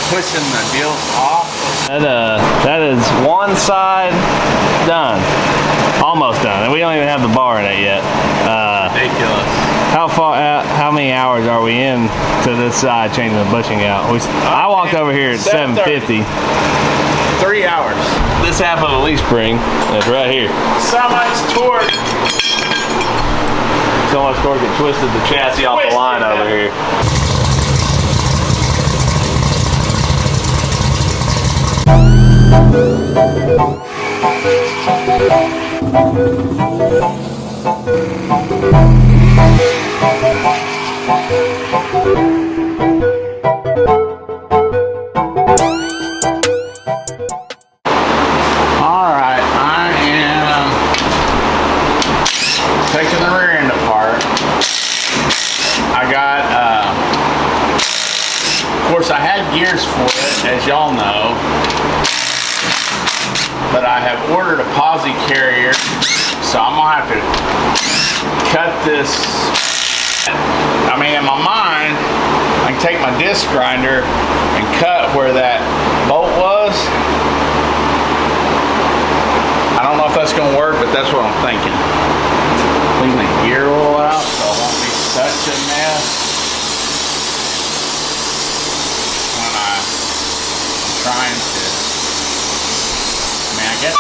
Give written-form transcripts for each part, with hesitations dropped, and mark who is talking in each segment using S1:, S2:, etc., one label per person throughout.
S1: pushing the deals off.
S2: That is one side done. Almost done. And we don't even have the bar in it yet.
S1: Ridiculous.
S2: How many hours are we in to this side changing the bushing out? I walked over here at 7:50.
S1: 3 hours.
S2: This half of the leaf spring is right here.
S1: So much torque.
S2: So much torque it twisted the chassis off the line over here.
S1: Alright, I am taking the rear end apart. I got, of course I had gears for it, as y'all know, but I have ordered a posi carrier, so I'm gonna have to cut this. I mean, in my mind, I can take my disc grinder and cut where that bolt was. I don't know if that's gonna work, but that's what I'm thinking. Clean the gear oil out so I won't be such a mess when I'm trying to. I mean, I guess.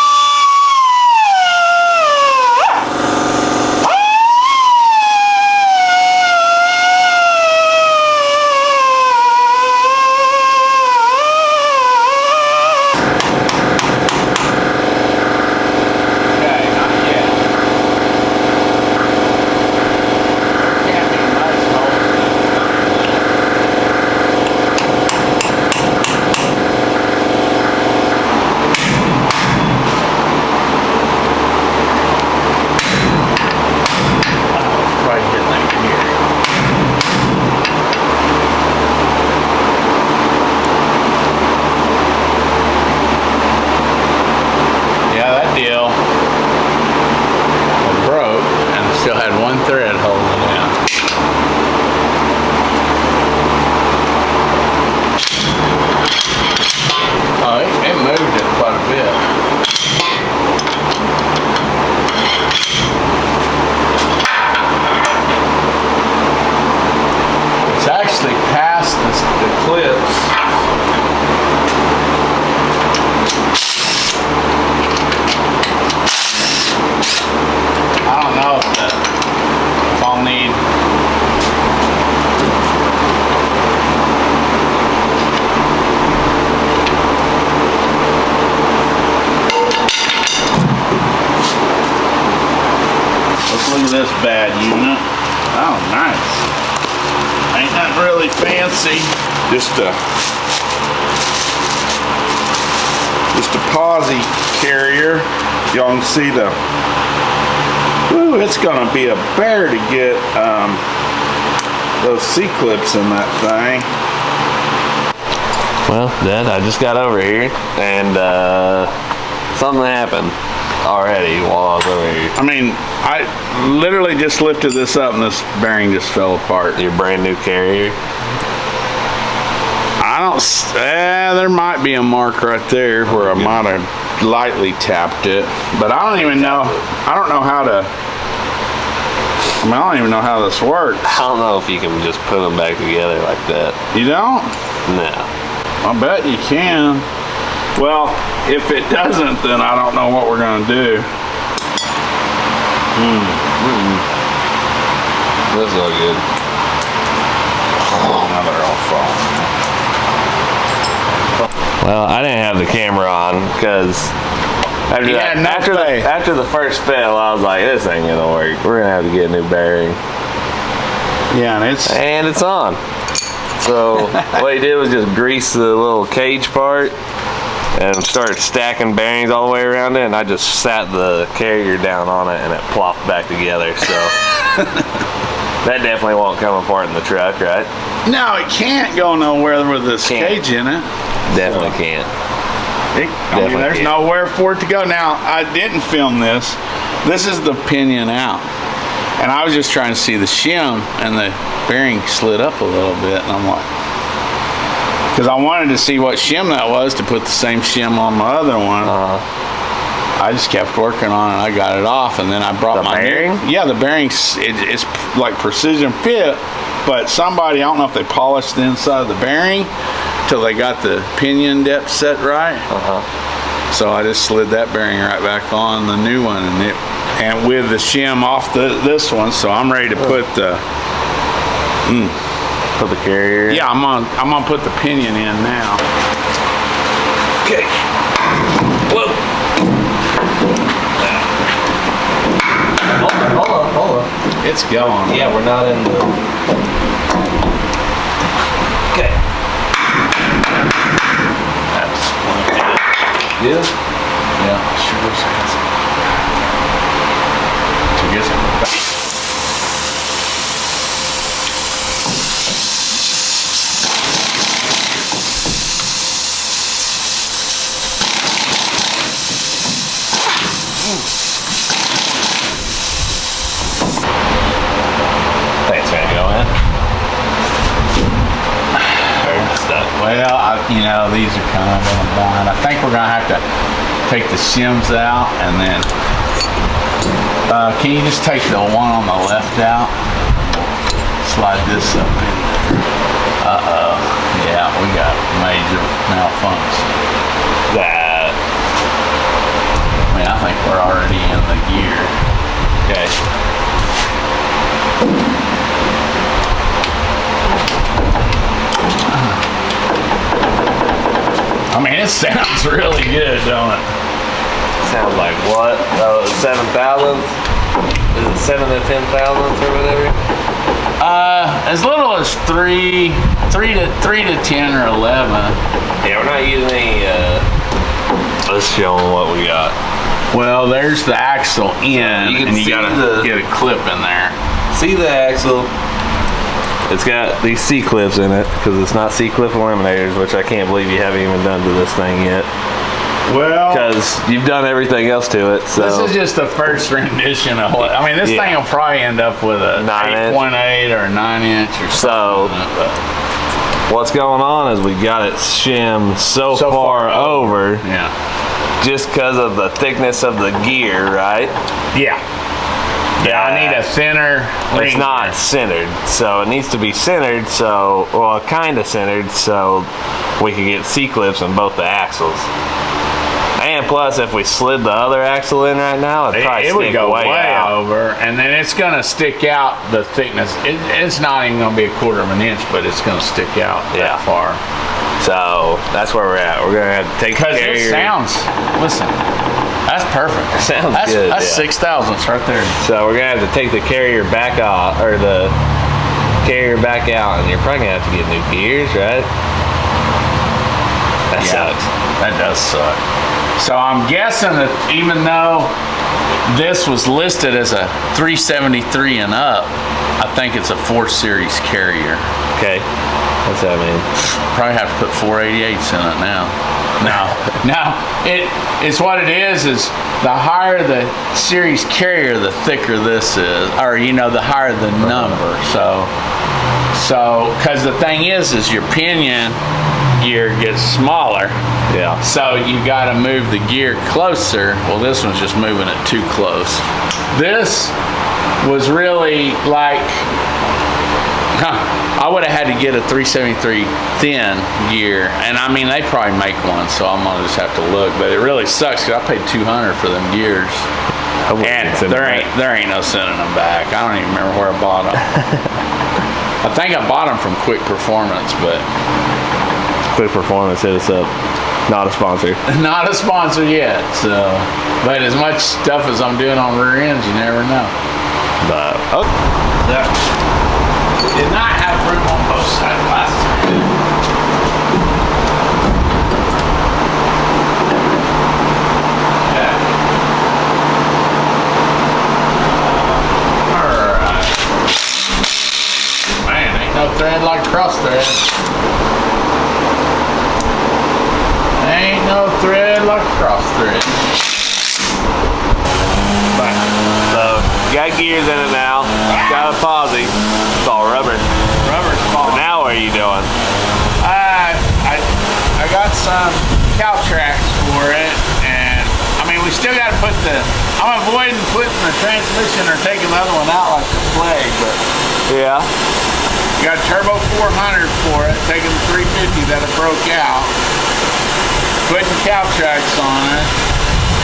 S1: This bad unit. Oh, nice. Ain't that really fancy? Just a posi carrier. Y'all can see the. Ooh, it's gonna be a bear to get those C-clips in that thing.
S2: Well, Dad, I just got over here and something happened already while I was over here.
S1: I mean, I literally just lifted this up and this bearing just fell apart.
S2: Your brand new carrier?
S1: I don't, there might be a mark right there where I might have lightly tapped it, but I don't even know, I don't know how to, I mean, I don't even know how this works.
S2: I don't know if you can just put them back together like that.
S1: You don't?
S2: No.
S1: I bet you can. Well, if it doesn't, then I don't know what we're gonna do.
S2: That's not good.
S1: Oh, now they're all falling.
S2: Well, I didn't have the camera on because after the first fail, I was like, this ain't gonna work. We're gonna have to get a new bearing.
S1: Yeah, and
S2: it's on. So what he did was just grease the little cage part and start stacking bearings all the way around it, and I just sat the carrier down on it and it plopped back together. So that definitely won't come apart in the truck, right?
S1: No, it can't go nowhere with this cage in it.
S2: Definitely can't.
S1: I mean, there's nowhere for it to go. Now, I didn't film this. This is the pinion out. And I was just trying to see the shim, and the bearing slid up a little bit, and I'm like, because I wanted to see what shim that was to put the same shim on my other one. I just kept working on it. I got it off, and then I brought my
S2: bearing.
S1: Yeah, the bearings. It's like precision fit, but somebody, I don't know if they polished the inside of the bearing till they got the pinion depth set right. So I just slid that bearing right back on the new one, and with the shim off this one, so I'm ready to put the
S2: Put the carrier.
S1: Yeah, I'm gonna put the pinion in now.
S2: Okay. Whoa. Hold on.
S1: It's going.
S2: Yeah, we're not in the. Okay.
S1: That's
S2: Yeah.
S1: yeah, sure is. So I guess
S2: Thanks, man. Go in.
S1: well, you know, these are kind of in a bind. I think we're gonna have to take the shims out, and then can you just take the one on the left out? Slide this up in there. Yeah, we got major malfunction.
S2: That.
S1: I mean, I think we're already in the gear.
S2: Okay.
S1: I mean, it sounds really good, don't it?
S2: Sounds like what? 7,000? Is it 7 to 10,000 or whatever?
S1: As little as 3 to 10 or 11.
S2: Yeah, we're not using any. Let's show them what we got.
S1: Well, there's the axle in,
S2: You can
S1: and you
S2: see
S1: gotta get a clip in there.
S2: See the axle? It's got these C-clips in it because it's not C-clip eliminators, which I can't believe you haven't even done to this thing yet.
S1: Well,
S2: Because you've done everything else to it. So
S1: this is just the first rendition of what. I mean, this
S2: Yeah.
S1: thing will probably end up with a
S2: 9
S1: 8.8 or a 9-inch or
S2: So-
S1: something. But
S2: what's going on is we got it shimmed so far over
S1: yeah,
S2: just because of the thickness of the gear, right?
S1: yeah. I need a thinner.
S2: It's
S1: ring
S2: not
S1: gear.
S2: centered, so it needs to be centered. So, well, kind of centered, so we can get C-clips in both the axles. And plus, if we slid the other axle in right now, it'd probably
S1: It would
S2: stick
S1: go
S2: way out.
S1: over, and then it's going to stick out the thickness. It's not even going to be a quarter of an inch, but it's going to stick out
S2: Yeah.
S1: that far.
S2: So that's where we're at. We're gonna have to take the
S1: Because it
S2: carrier.
S1: sounds. Listen, that's perfect.
S2: Sounds
S1: that's,
S2: good,
S1: That's
S2: yeah.
S1: 6 thousandths right there.
S2: So we're gonna have to take the carrier back off, or the carrier back out, and you're probably gonna have to get new gears, right? That sucks.
S1: That does suck. So I'm guessing that even though this was listed as a 373 and up, I think it's a 4 Series carrier.
S2: Okay. What's that mean?
S1: Probably have to put 488s in it now. No, it's what it is the higher the series carrier, the thicker this is, or the higher the number. So because the thing is your pinion gear gets smaller.
S2: Yeah.
S1: So you got to move the gear closer. Well, this one's just moving it too close. This was really like, I would have had to get a 373 thin gear, and I mean they probably make one, so I'm gonna just have to look. But it really sucks because I paid $200 for them gears, and there ain't no sending them back. I don't even remember where I bought them. I think I bought them from Quick Performance, but
S2: Quick Performance, hit us up. Not a sponsor.
S1: not a sponsor yet. So, but as much stuff as I'm doing on rear ends, you never know.
S2: But
S1: Did not have room on both sides last time. Yeah. Alright. Man, ain't no thread like cross thread. Ain't no thread like cross thread.
S2: so got gears in it now. Got a posi. It's all rubber.
S1: Rubber's
S2: But
S1: falling.
S2: now what are you doing?
S1: I some cow tracks for it, and I mean we still got to put the. I'm avoiding putting the transmission or taking the other one out like the plague, but
S2: Yeah.
S1: got a turbo 400 for it, taking the 350 that it broke out, putting cow tracks on it.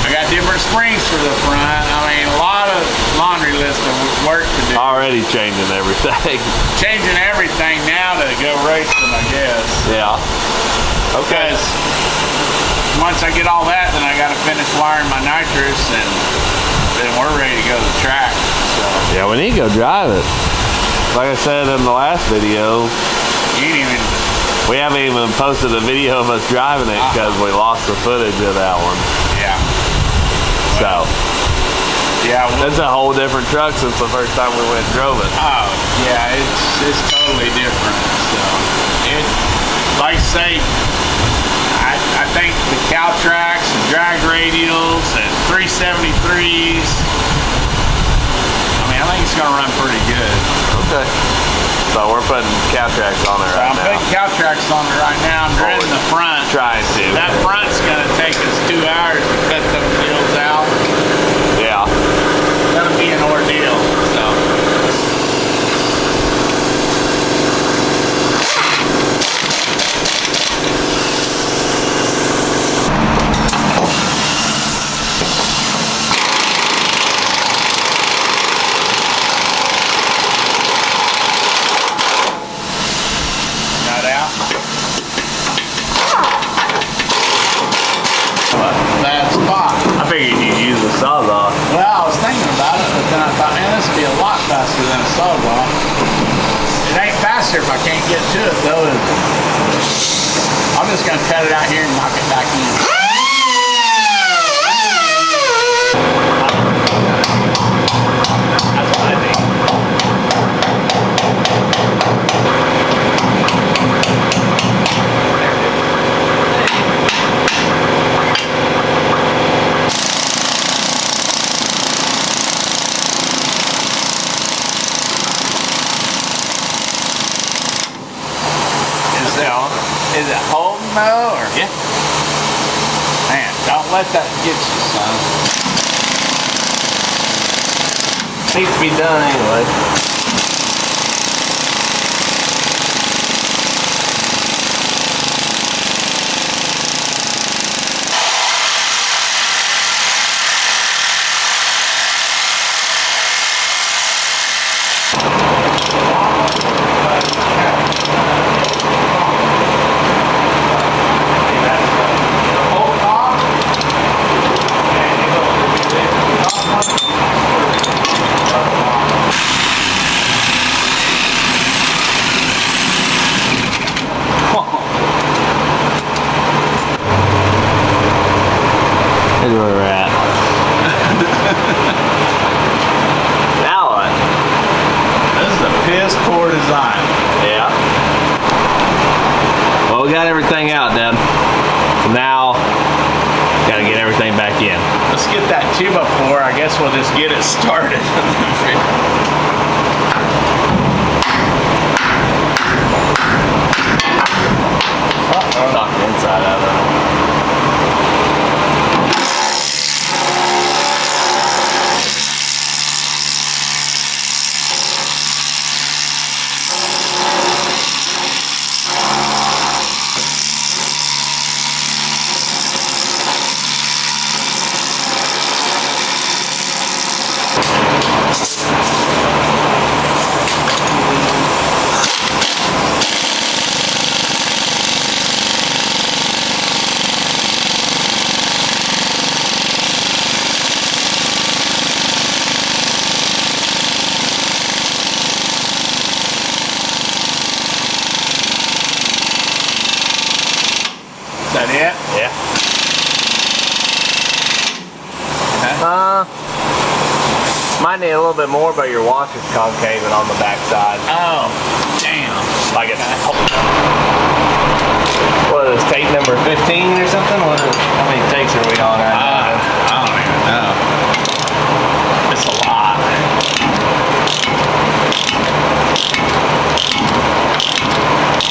S1: I got different springs for the front. I mean, a lot of laundry list of work to do.
S2: Already changing everything.
S1: Changing everything now to go racing, I guess.
S2: Yeah. Okay.
S1: Because once I get all that, then I got to finish wiring my nitrous, and then we're ready to go to the track. So
S2: Yeah, we need to go drive it. Like I said in the last video,
S1: you ain't even.
S2: we haven't even posted a video of us driving it because we lost the footage of that one.
S1: Yeah.
S2: So
S1: Yeah.
S2: it's a whole different truck since the first time we went and drove it.
S1: Oh, yeah, it's totally different. So, it, like I say, I think the cow tracks and drag radials and 373s, I mean, I think it's gonna run pretty good.
S2: Okay. So we're putting cow tracks on it
S1: So
S2: right
S1: I'm
S2: now.
S1: putting cow tracks on it right now. I'm drilling the front.
S2: Trying to.
S1: That front's gonna take us 2 hours to cut them wheels out.
S2: Yeah.
S1: That'll be an ordeal, so. Got out. Bad spot.
S2: I figured you'd use the sawzall.
S1: Well, I was thinking about it, but then I thought, man, this would be a lot faster than a sawzall. It ain't faster if I can't get to it, though. I'm just going to cut it out here and knock it back in. That's what I think. Is it holding though, or?
S2: Yeah.
S1: Man, don't let that get you, son.
S2: Needs to be done anyway. Here's where we're at. Now what?
S1: This is a piss poor design.
S2: Yeah. Well, we got everything out, Dad. Now, gotta get everything back in.
S1: Let's get that 2x4. I guess we'll just get it started.
S2: Knock the inside out of it.
S1: Is that it?
S2: Yeah.
S1: Okay.
S2: Might need a little bit more, but your washer's concaving on the back side.
S1: Oh, damn.
S2: Like it's... What is tape number 15 or something? How many takes are we on right now?
S1: I don't even know. It's a lot.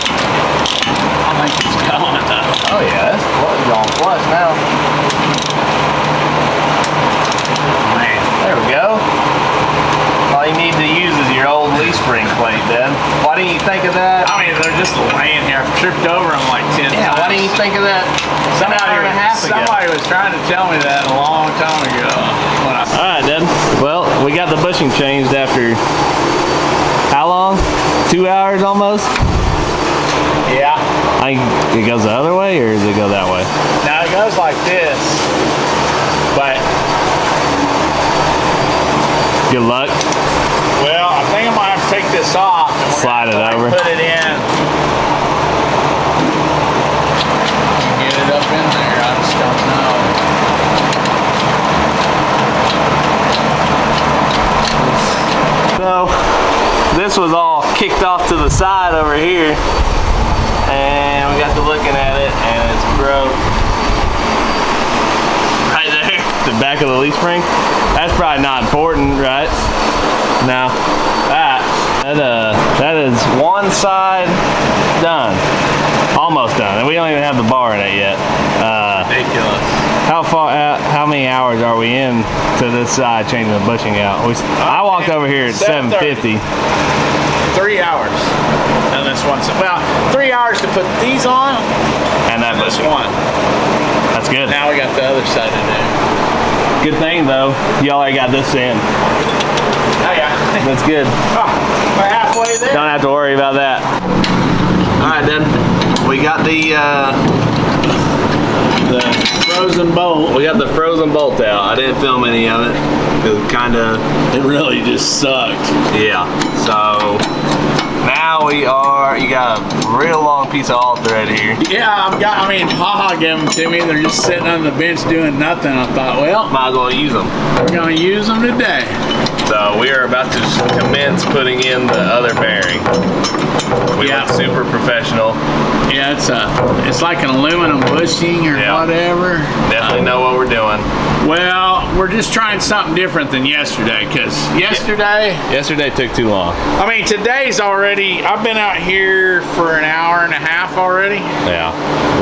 S1: I think it's going.
S2: Oh yeah, that's
S3: What do you think of that?
S1: I mean, they're just laying here. I've tripped over them like 10
S3: Yeah,
S1: times.
S3: what do you think of that?
S1: Somebody was trying to tell me that a long time ago. When I,
S4: All right, then. Well, we got the bushing changed after how long? 2 hours almost?
S1: yeah.
S4: I think it goes the other way, or does it go that way?
S1: Now it goes like this, but
S4: Good luck.
S1: well, I think I might have to take this off and we're
S4: Slide
S1: gonna
S4: it
S1: have to,
S4: over.
S1: Put it in. Get it up in there. I just don't know.
S4: So, this was all kicked off to the side over here, and we got to looking at it, and it's broke. Right there. The back of the leaf spring. That's probably not important, right? No. That is one side done. Almost done. And we don't even have the bar in it yet.
S1: Ridiculous.
S4: How many hours are we in to this side changing the bushing out? I walked over here at 7:50.
S1: 3 hours. And this one's, well, 3 hours to put these on.
S4: And that
S1: This
S4: bushing.
S1: one.
S4: That's good.
S1: Now we got the other side to do.
S4: Good thing though, you already got this in.
S1: Oh yeah.
S4: That's good.
S1: Oh, we're halfway there.
S4: Don't have to worry about that. All right, then. We got the
S1: Frozen bolt.
S4: we got the frozen bolt out. I didn't film any of it because kind of
S1: It really just sucked.
S4: yeah. So now we are. You got a real long piece of all thread here.
S1: Yeah, I mean, haha gave them to me. They're just sitting on the bench doing nothing. I thought, well,
S4: Might as well use them.
S1: we're gonna use them today.
S2: So we are about to commence putting in the other bearing. We
S1: Yeah.
S2: look super professional.
S1: Yeah, it's like an aluminum bushing or
S2: Yeah.
S1: whatever.
S2: Definitely know what we're doing.
S1: Well, we're just trying something different than yesterday, because yesterday,
S4: Yesterday took too long.
S1: I mean, today's already, I've been out here for an hour and a half already,
S4: Yeah.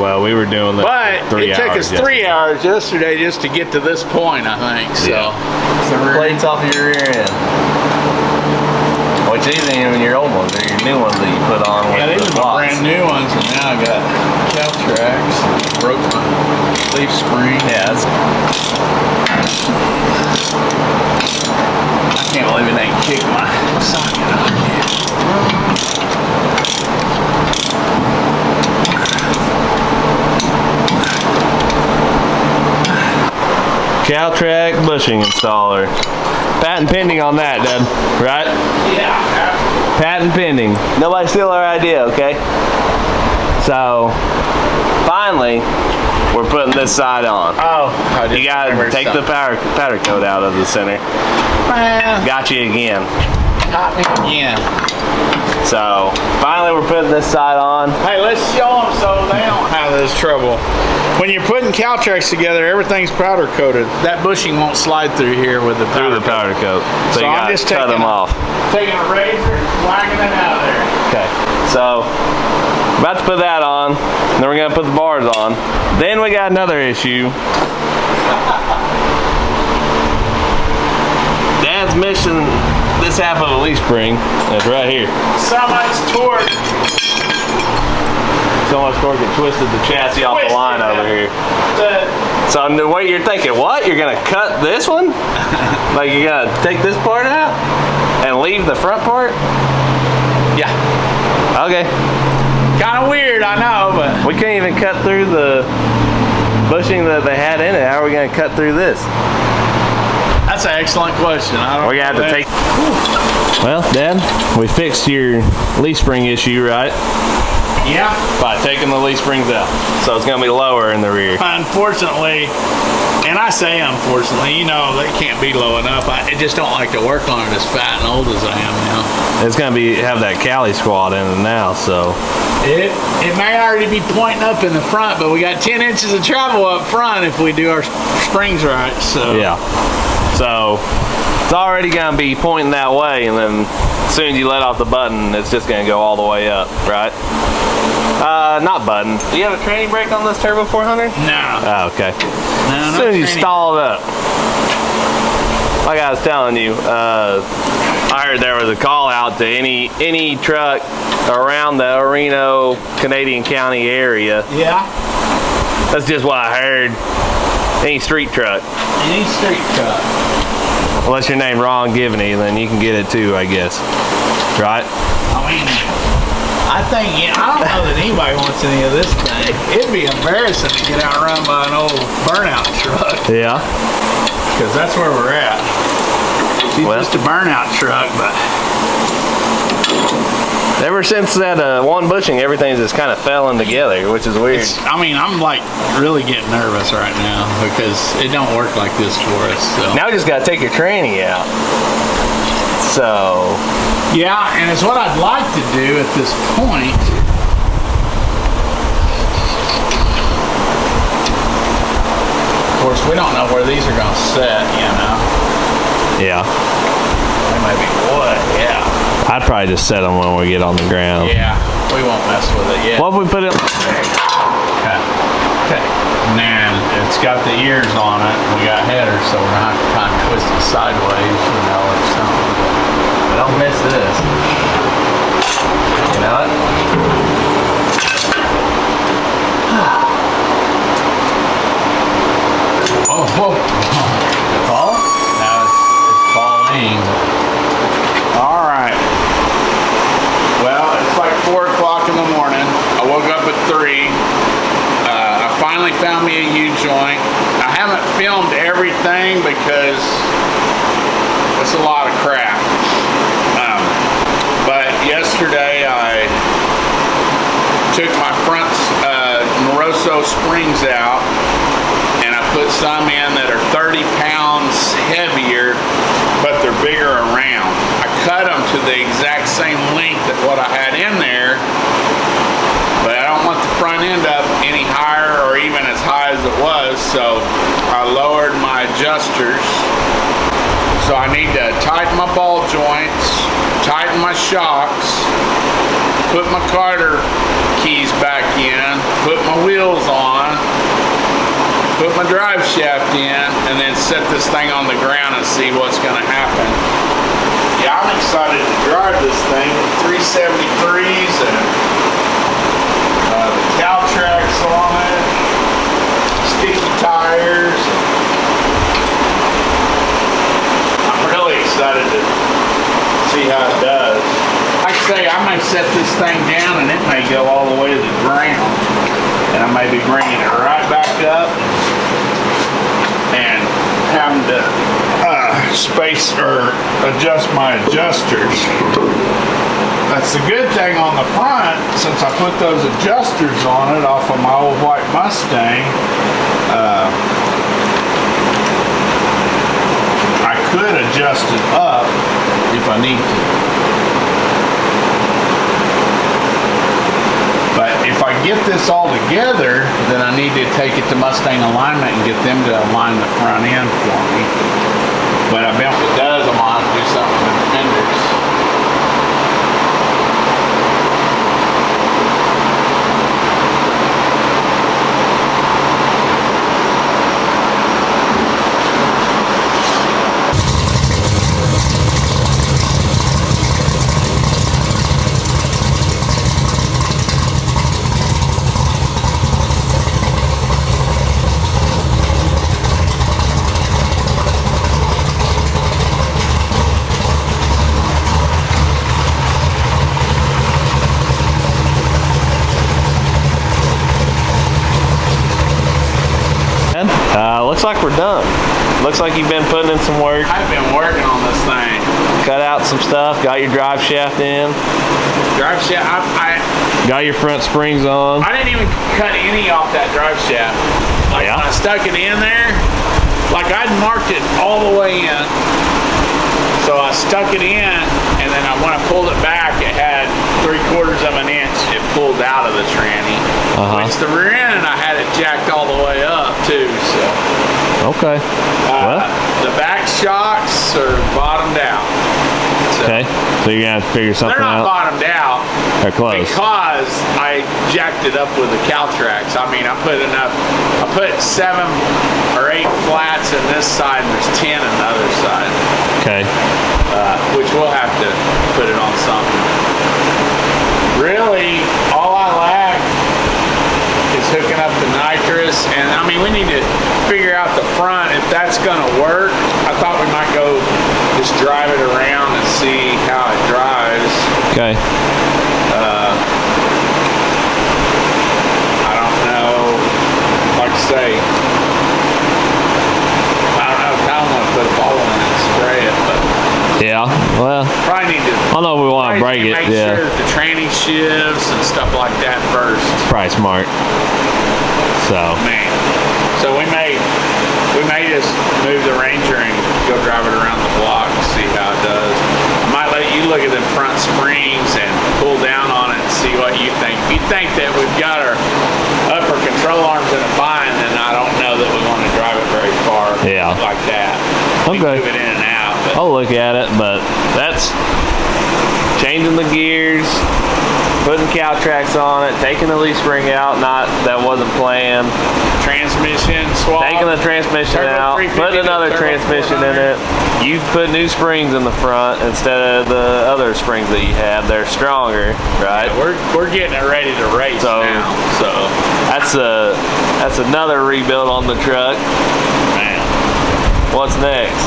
S4: Well, we were doing the
S1: but
S4: 3
S1: it took
S4: hours
S1: us 3 hours yesterday just to get to this point, I think, so.
S4: Yeah.
S1: So we're-
S2: Plates off of your rear end. Which isn't even your old ones, they're your new ones that you put on with
S1: Yeah, these
S2: the
S1: are my
S2: blocks.
S1: brand new ones, and now I got cow tracks. Broke my leaf spring.
S2: Yeah, that's,
S1: I can't believe it ain't kicked my socket off yet.
S4: Caltrack bushing installer. Patent pending on that, Dad. Right?
S1: Yeah.
S4: Patent pending. Nobody steal our idea, okay? So, finally, we're putting this side on.
S1: Oh, I just
S4: You gotta
S1: remembered
S4: take the
S1: something.
S4: powder coat out of the center.
S1: Man,
S4: Got you again.
S1: caught me again.
S4: So, finally, we're putting this side on.
S1: Hey, let's show them so they don't have this trouble. When you're putting cow tracks together, everything's powder coated. That bushing won't slide through here with the
S4: Through
S1: powder
S4: the powder coat. So,
S1: So
S4: you
S1: I'm
S4: gotta
S1: just
S4: cut them
S1: taking-
S4: off.
S1: Taking a razor and wagging it out of there.
S4: Okay. So, about to put that on. Then we're gonna put the bars on. Then we got another issue. Dad's missing this half of a leaf spring. It's right here.
S1: So much torque.
S4: So much torque it twisted the chassis off the
S1: Twisted
S4: line over
S1: it.
S4: here.
S1: The-
S4: So the way you're thinking, what? You're gonna cut this one? Like you're gonna take this part out and leave the front part?
S1: yeah.
S4: Okay.
S1: Kind of weird, I know, but
S4: We can't even cut through the bushing that they had in it. How are we gonna cut through this?
S1: that's an excellent question. I don't
S4: We're gonna have to
S1: know
S4: take. Well, Dad, we fixed your leaf spring issue, right?
S1: Yeah.
S4: By taking the leaf springs out. So it's gonna be lower in the rear.
S1: Unfortunately, and I say unfortunately, you know, they can't be low enough. I just don't like to work on it as fat and old as I am now.
S4: It's gonna have that Cali squat in it now, so.
S1: It may already be pointing up in the front, but we got 10 inches of travel up front if we do our springs right. So
S4: Yeah. So it's already gonna be pointing that way, and then as soon as you let off the button, it's just gonna go all the way up, right? Not button. Do you have a training brake on this Turbo 400?
S1: no,
S4: Oh, okay.
S1: no,
S4: As
S1: no
S4: soon as you
S1: training.
S4: stall it up. Like I was telling you, I heard there was a call out to any truck around the Reno, Canadian County area.
S1: Yeah.
S4: That's just what I heard. Any street truck.
S1: Any street truck.
S4: Unless your name Ron Givney, then you can get it too, I guess. Right?
S1: I mean, I think, I don't know that anybody wants any of this thing. It'd be embarrassing to get outrun by an old burnout truck.
S4: Yeah.
S1: Because that's where we're at. She's just a burnout truck, but...
S4: Ever since that one bushing, everything's just kind of falling together, which is weird.
S1: I mean, I'm like really getting nervous right now because it don't work like this for us. So.
S4: Now we just got to take your tranny out. So...
S1: Yeah, and it's what I'd like to do at this point. Of course, we don't know where these are going to set, you know.
S4: Yeah.
S1: They may be wood, yeah.
S4: I'd probably just set them when we get on the ground.
S1: Yeah, we won't mess with it yet.
S4: What if we put it...
S1: Okay. Okay. And it's got the ears on it. We got headers, so we're going to have to kind of twist it sideways, you know, or something. But don't miss this. You know it? Oh, whoa. Fall? Now it's falling. All right. Well, it's like 4 o'clock in the morning. I woke up at 3. I finally found me a U-joint. I haven't filmed everything because it's a lot of crap. But yesterday I took my front Moroso springs out and I put some in that are 30 pounds heavier, but they're bigger around. I cut them to the exact same length that what I had in there, but I don't want the front end up any higher or even as high as it was, so I lowered my adjusters. So I need to tighten my ball joints, tighten my shocks, put my Carter keys back in, put my wheels on, put my drive shaft in, and then set this thing on the ground and see what's going to happen. Yeah, I'm excited to drive this thing with 373s and the cow tracks on it, sticky tires. I'm really excited to see how it does. Like I say, I may set this thing down and it may go all the way to the ground. And I may be bringing it right back up and having to space or adjust my adjusters. That's the good thing on the front, since I put those adjusters on it off of my old white Mustang, I could adjust it up if I need to. But if I get this all together, then I need to take it to Mustang Alignment and get them to align the front end for me. But I bet if it does, I'm gonna have to do something with the fenders.
S4: Looks like we're done. Looks like you've been putting in some work.
S1: I've been working on this thing.
S4: Cut out some stuff. Got your drive shaft in.
S1: Drive shaft, I
S4: Got your front springs on.
S1: didn't even cut any off that drive shaft. Like
S4: Yeah?
S1: when I stuck it in there, like I'd marked it all the way in. So I stuck it in, and then when I pulled it back, it had 3/4 of an inch. It pulled out of the tranny. Which the rear end, I had it jacked all the way up too. So
S4: Okay. Well,
S1: the back shocks are bottomed out. So
S4: Okay. So you're gonna have to figure something
S1: they're not
S4: out.
S1: bottomed out
S4: They're close.
S1: because I jacked it up with the Caltrax. I mean, I put 7 or 8 flats in this side and there's 10 in the other side,
S4: Okay.
S1: which we'll have to put it on something. Really, all I lack is hooking up the nitrous, and I mean, we need to figure out the front if that's gonna work. I thought we might go just drive it around and see how it drives.
S4: Okay.
S1: I don't know. Like I say, I don't know. Kind of want to put a ball in it and spray it, but
S4: Yeah. Well,
S1: probably need to.
S4: I don't know if we want to break it.
S1: Make
S4: Yeah.
S1: sure that the tranny shifts and stuff like that first.
S4: Probably smart. So.
S1: Man. So we may just move the Ranger and go drive it around the block and see how it does. I might let you look at the front springs and pull down on it and see what you think. If you think that we've got our upper control arms in a bind, then I don't know that we want to drive it very far like that. We
S4: Okay.
S1: move it in and out. But
S4: I'll look at it, but that's changing the gears, putting Caltrax on it, taking the leaf spring out. That wasn't planned.
S1: transmission swap.
S4: Taking the transmission
S1: Turbo
S4: out,
S1: 350
S4: putting another
S1: to turbo
S4: transmission in
S1: 400.
S4: it. You put new springs in the front instead of the other springs that you had. They're stronger, right?
S1: We're getting it ready to race
S4: So-
S1: now. So
S4: That's another rebuild on the truck.
S1: man.
S4: What's next?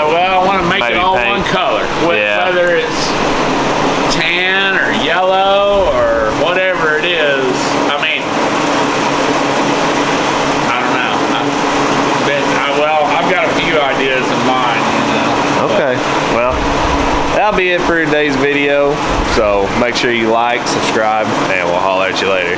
S1: Well, I want to make
S4: Maybe
S1: it all
S4: paint.
S1: one color.
S4: Yeah.
S1: Whether it's tan or yellow or whatever it is. I mean, I don't know. I've got a few ideas in mind.
S4: Okay. Well, that'll be it for today's video. So make sure you like, subscribe, and we'll holler at you later.